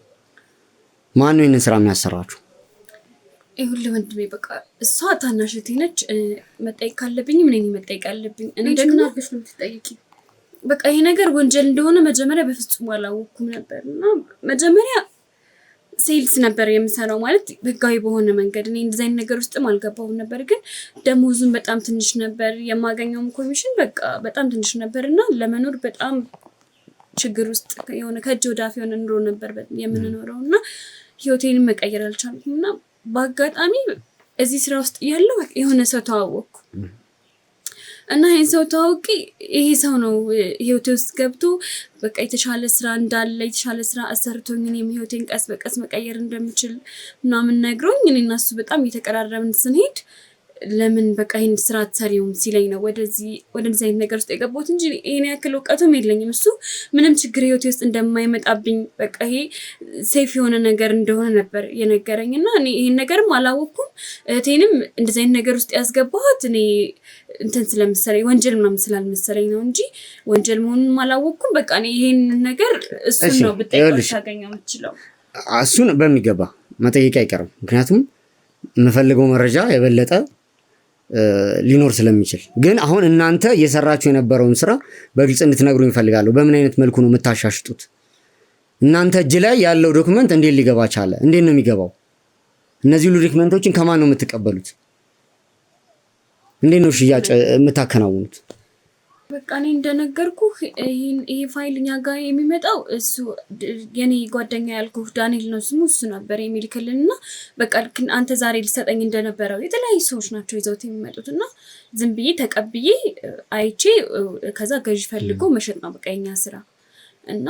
ማን ነው ይሄንን ስራ የሚያሰራችሁ? ይሁን ወንድሜ፣ በቃ እሷ ታናሽ እህቴ ነች። መጠየቅ ካለብኝ ምን እኔ መጠየቅ አለብኝ። እኔ ደግሞ አርገሽ ነው የምትጠይቂው። በቃ ይሄ ነገር ወንጀል እንደሆነ መጀመሪያ በፍጹም አላወኩም ነበር እና መጀመሪያ ሴልስ ነበር የምሰራው ማለት ህጋዊ በሆነ መንገድ። እኔ እንደዚህ አይነት ነገር ውስጥም አልገባሁም ነበር። ግን ደሞዙን በጣም ትንሽ ነበር፣ የማገኘውም ኮሚሽን በቃ በጣም ትንሽ ነበር እና ለመኖር በጣም ችግር ውስጥ የሆነ ከእጅ ወደ አፍ የሆነ ኑሮ ነበር የምንኖረው እና ህይወቴንም መቀየር አልቻልኩም እና በአጋጣሚ እዚህ ስራ ውስጥ ያለው የሆነ ሰው ተዋወቅኩ እና ይሄን ሰው ተዋውቂ ይሄ ሰው ነው ህይወቴ ውስጥ ገብቶ በቃ የተሻለ ስራ እንዳለ የተሻለ ስራ አሰርቶኝ እኔም ህይወቴን ቀስ በቀስ መቀየር እንደምችል ምናምን ነግሮኝ እኔ እና እሱ በጣም እየተቀራረብን ስንሄድ ለምን በቃ ይሄን ስራ አትሰሪውም ሲለኝ ነው ወደዚህ አይነት ነገር ውስጥ የገባሁት እንጂ ይሄን ያክል እውቀቱም የለኝም። እሱ ምንም ችግር ህይወቴ ውስጥ እንደማይመጣብኝ በቃ ይሄ ሴፍ የሆነ ነገር እንደሆነ ነበር የነገረኝና እኔ ይሄን ነገርም አላወኩም። እህቴንም እንደዚህ አይነት ነገር ውስጥ ያስገባሁት እኔ እንትን ስለመሰለኝ ወንጀል ምናምን ስላልመሰለኝ ነው እንጂ ወንጀል መሆኑን አላወኩም። በቃ እኔ ይሄን ነገር እሱ ነው ብትጠይቀው ታገኘው የምችለው። እሱን በሚገባ መጠየቅ አይቀርም። ምክንያቱም የምፈልገው መረጃ የበለጠ ሊኖር ስለሚችል ግን አሁን እናንተ እየሰራችሁ የነበረውን ስራ በግልጽ እንድትነግሩኝ እፈልጋለሁ። በምን አይነት መልኩ ነው የምታሻሽጡት? እናንተ እጅ ላይ ያለው ዶክመንት እንዴት ሊገባ ቻለ? እንዴት ነው የሚገባው? እነዚህ ሁሉ ዶክመንቶችን ከማን ነው የምትቀበሉት? እንዴት ነው ሽያጭ የምታከናውኑት? በቃ እኔ እንደነገርኩህ ይሄ ፋይል እኛ ጋር የሚመጣው እሱ የኔ ጓደኛ ያልኩህ ዳንኤል ነው ስሙ፣ እሱ ነበር የሚልክልን እና በቃ አንተ ዛሬ ልሰጠኝ እንደነበረው የተለያዩ ሰዎች ናቸው ይዘውት የሚመጡት እና ዝም ብዬ ተቀብዬ አይቼ ከዛ ገዥ ፈልጎ መሸጥ ነው በቃ የኛ ስራ እና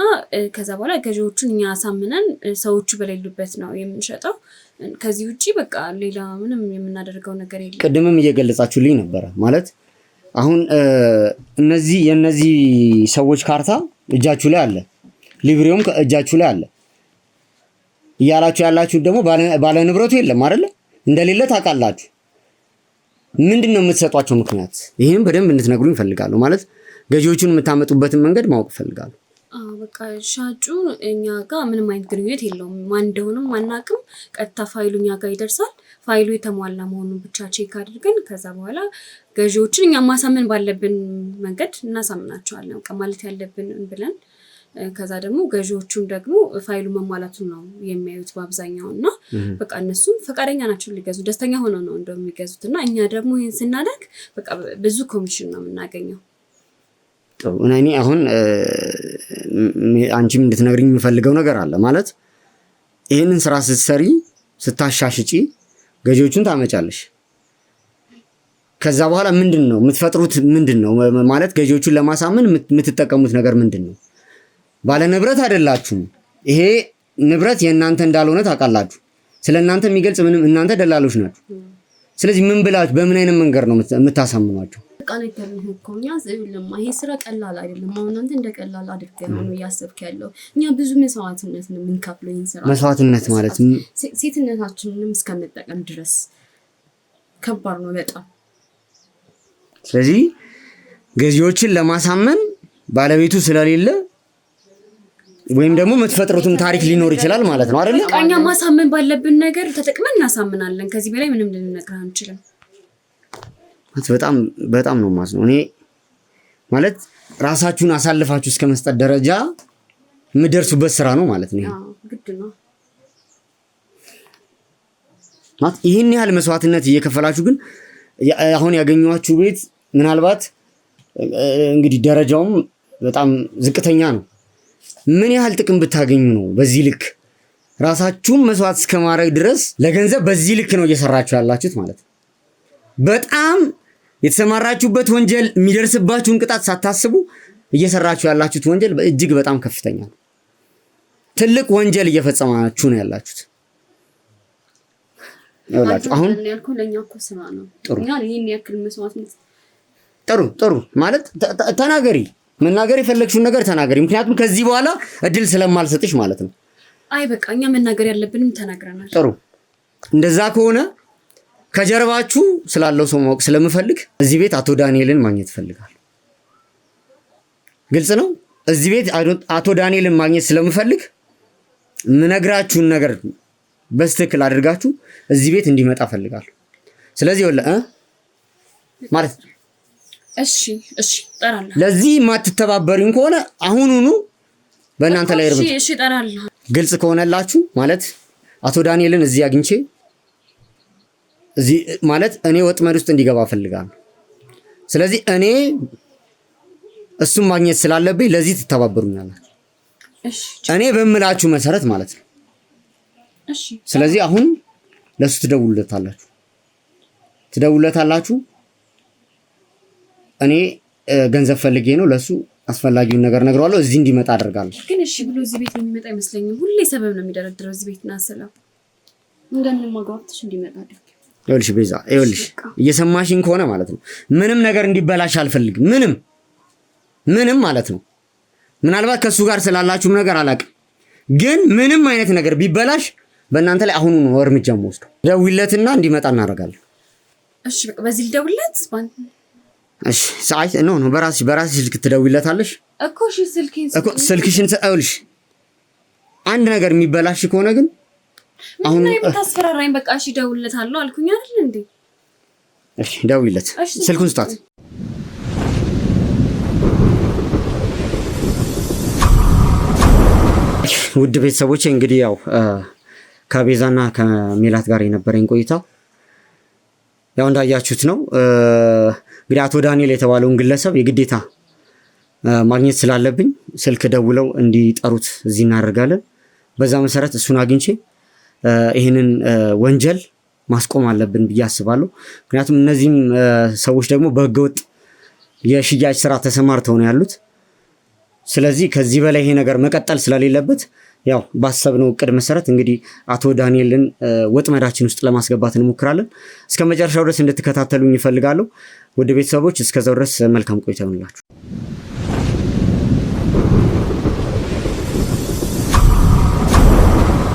ከዛ በኋላ ገዢዎቹን እኛ አሳምነን ሰዎቹ በሌሉበት ነው የምንሸጠው። ከዚህ ውጪ በቃ ሌላ ምንም የምናደርገው ነገር የለም። ቅድምም እየገለጻችሁልኝ ነበረ ማለት አሁን የነዚህ ሰዎች ካርታ እጃችሁ ላይ አለ፣ ሊብሬውም እጃችሁ ላይ አለ እያላችሁ ያላችሁ ደግሞ ባለ ንብረቱ የለም አይደለ? እንደሌለ ታውቃላችሁ። ምንድነው የምትሰጧቸው ምክንያት? ይሄን በደንብ እንድትነግሩኝ እፈልጋለሁ። ማለት ገዢዎቹን የምታመጡበትን መንገድ ማወቅ እፈልጋለሁ። በቃ ሻጩ እኛ ጋር ምንም አይነት ግንኙነት የለውም። ማን እንደሆነም አናውቅም። ቀጥታ ፋይሉ እኛ ጋር ይደርሳል። ፋይሉ የተሟላ መሆኑን ብቻ ቼክ አድርገን ከዛ በኋላ ገዢዎችን እኛ ማሳመን ባለብን መንገድ እናሳምናቸዋለን። በቃ ማለት ያለብን ብለን ከዛ ደግሞ ገዢዎቹም ደግሞ ፋይሉ መሟላቱን ነው የሚያዩት በአብዛኛው እና በቃ እነሱም ፈቃደኛ ናቸው ሊገዙ፣ ደስተኛ ሆነው ነው እንደው የሚገዙት እና እኛ ደግሞ ይህን ስናደርግ በቃ ብዙ ኮሚሽን ነው የምናገኘው። እኔ አሁን አንቺም እንድትነግሪኝ የምፈልገው ነገር አለ። ማለት ይህንን ስራ ስትሰሪ ስታሻሽጪ ገዢዎቹን ታመጫለሽ። ከዛ በኋላ ምንድን ነው የምትፈጥሩት? ምንድን ነው ማለት ገዢዎቹን ለማሳመን የምትጠቀሙት ነገር ምንድን ነው? ባለ ንብረት አይደላችሁም። ይሄ ንብረት የእናንተ እንዳልሆነ ታውቃላችሁ። ስለ እናንተ የሚገልጽ ምንም፣ እናንተ ደላሎች ናችሁ። ስለዚህ ምን ብላችሁ በምን አይነት መንገድ ነው የምታሳምኗቸው? በቃ ነገርህ እኮ እኛ ይሄ ስራ ቀላል አይደለም። አሁን አንተ እንደ ቀላል አድርገህ ነው እያሰብክ ያለው። እኛ ብዙ መስዋዕትነት ነው የምንከፍለው ይሄን ስራ። መስዋዕትነት ማለት ሴትነታችንንም እስከመጠቀም ድረስ ከባድ ነው በጣም። ስለዚህ ገዢዎችን ለማሳመን ባለቤቱ ስለሌለ ወይም ደግሞ የምትፈጥሩትም ታሪክ ሊኖር ይችላል ማለት ነው አይደል? በቃ እኛ ማሳመን ባለብን ነገር ተጠቅመን እናሳምናለን። ከዚህ በላይ ምንም ልንነግርህ አንችልም። በጣም ነው ማዝነው። እኔ ማለት ራሳችሁን አሳልፋችሁ እስከ መስጠት ደረጃ የምደርሱበት ስራ ነው ማለት ነው። ግድ ነው ማለት ይሄን ያህል መስዋዕትነት እየከፈላችሁ ግን አሁን ያገኘኋችሁ ቤት ምናልባት እንግዲህ ደረጃውም በጣም ዝቅተኛ ነው። ምን ያህል ጥቅም ብታገኙ ነው በዚህ ልክ ራሳችሁን መስዋዕት እስከማድረግ ድረስ ለገንዘብ በዚህ ልክ ነው እየሰራችሁ ያላችሁት ማለት ነው። በጣም የተሰማራችሁበት ወንጀል የሚደርስባችሁን ቅጣት ሳታስቡ እየሰራችሁ ያላችሁት ወንጀል እጅግ በጣም ከፍተኛ ነው። ትልቅ ወንጀል እየፈጸማችሁ ነው ያላችሁት። ይኸውላችሁ አሁን ያልኩህ ለኛ እኮ ስራ ነው። እኛ ይሄን ያክል መስዋዕትነት ጥሩ ማለት ተናገሪ፣ መናገር የፈለግሽውን ነገር ተናገሪ። ምክንያቱም ከዚህ በኋላ እድል ስለማልሰጥሽ ማለት ነው። አይ በቃ እኛ መናገር ያለብንም ተናግረናል። ጥሩ እንደዛ ከሆነ ከጀርባችሁ ስላለው ሰው ማወቅ ስለምፈልግ እዚህ ቤት አቶ ዳንኤልን ማግኘት ፈልጋለሁ። ግልጽ ነው። እዚህ ቤት አቶ ዳንኤልን ማግኘት ስለምፈልግ ምነግራችሁን ነገር በስትክክል አድርጋችሁ እዚህ ቤት እንዲመጣ ፈልጋለሁ። ስለዚህ ማለት እሺ ጠራለሁ። ለዚህ ማትተባበሪኝ ከሆነ አሁኑኑ በእናንተ ላይ እርምጃ። እሺ ጠራለሁ። ግልጽ ከሆነላችሁ ማለት አቶ ዳንኤልን እዚህ አግኝቼ እዚህ ማለት እኔ ወጥመድ ውስጥ እንዲገባ ፈልጋለሁ። ስለዚህ እኔ እሱን ማግኘት ስላለብኝ ለዚህ ትተባበሩኛላችሁ። እኔ በምላችሁ መሰረት ማለት ነው። ስለዚህ አሁን ለሱ ትደውሉለታላችሁ። እኔ ገንዘብ ፈልጌ ነው ለሱ አስፈላጊውን ነገር ነግረዋለሁ። እዚህ እንዲመጣ አደርጋለሁ። ግን እሺ ብሎ እዚህ ቤት የሚመጣ አይመስለኝም። ሁሌ ሰበብ ነው የሚደረድረው እዚህ ቤት ናሰላ እንደምንማጋውትሽ እንዲመጣ አድርግ። ይኸውልሽ ቤዛ፣ ይኸውልሽ እየሰማሽኝ ከሆነ ማለት ነው ምንም ነገር እንዲበላሽ አልፈልግም። ምንም ማለት ነው። ምናልባት ከሱ ጋር ስላላችሁም ነገር አላውቅም፣ ግን ምንም አይነት ነገር ቢበላሽ በእናንተ ላይ አሁኑ ነው እርምጃ የምወስደው። ደውይለትና እንዲመጣ እናደርጋለን። እሺ በቃ በዚህ ልደውልለት። እሺ ሳይት ነው በራስሽ ስልክ ትደውይለታለሽ እኮ። እሺ ስልክሽን ይኸውልሽ አንድ ነገር የሚበላሽ ከሆነ ግን አሁን ታስፈራራኝ። በቃ እሺ ደውልለታለሁ አልኩኝ አይደል እንዴ? እሺ ደውይለት፣ ስልኩን ስጣት። ውድ ቤተሰቦቼ እንግዲህ ያው ከቤዛና ከሜላት ጋር የነበረኝ ቆይታ ያው እንዳያችሁት ነው። እንግዲህ አቶ ዳንኤል የተባለውን ግለሰብ የግዴታ ማግኘት ስላለብኝ ስልክ ደውለው እንዲጠሩት እዚህ እናደርጋለን። በዛ መሰረት እሱን አግኝቼ ይህንን ወንጀል ማስቆም አለብን ብዬ አስባለሁ። ምክንያቱም እነዚህም ሰዎች ደግሞ በህገወጥ የሽያጭ ስራ ተሰማርተው ነው ያሉት። ስለዚህ ከዚህ በላይ ይሄ ነገር መቀጠል ስለሌለበት ያው ባሰብነው እቅድ መሰረት እንግዲህ አቶ ዳንኤልን ወጥመዳችን ውስጥ ለማስገባት እንሞክራለን። እስከ መጨረሻው ድረስ እንድትከታተሉኝ ይፈልጋለሁ። ወደ ቤተሰቦች እስከዛው ድረስ መልካም ቆይታ ይሁንላችሁ።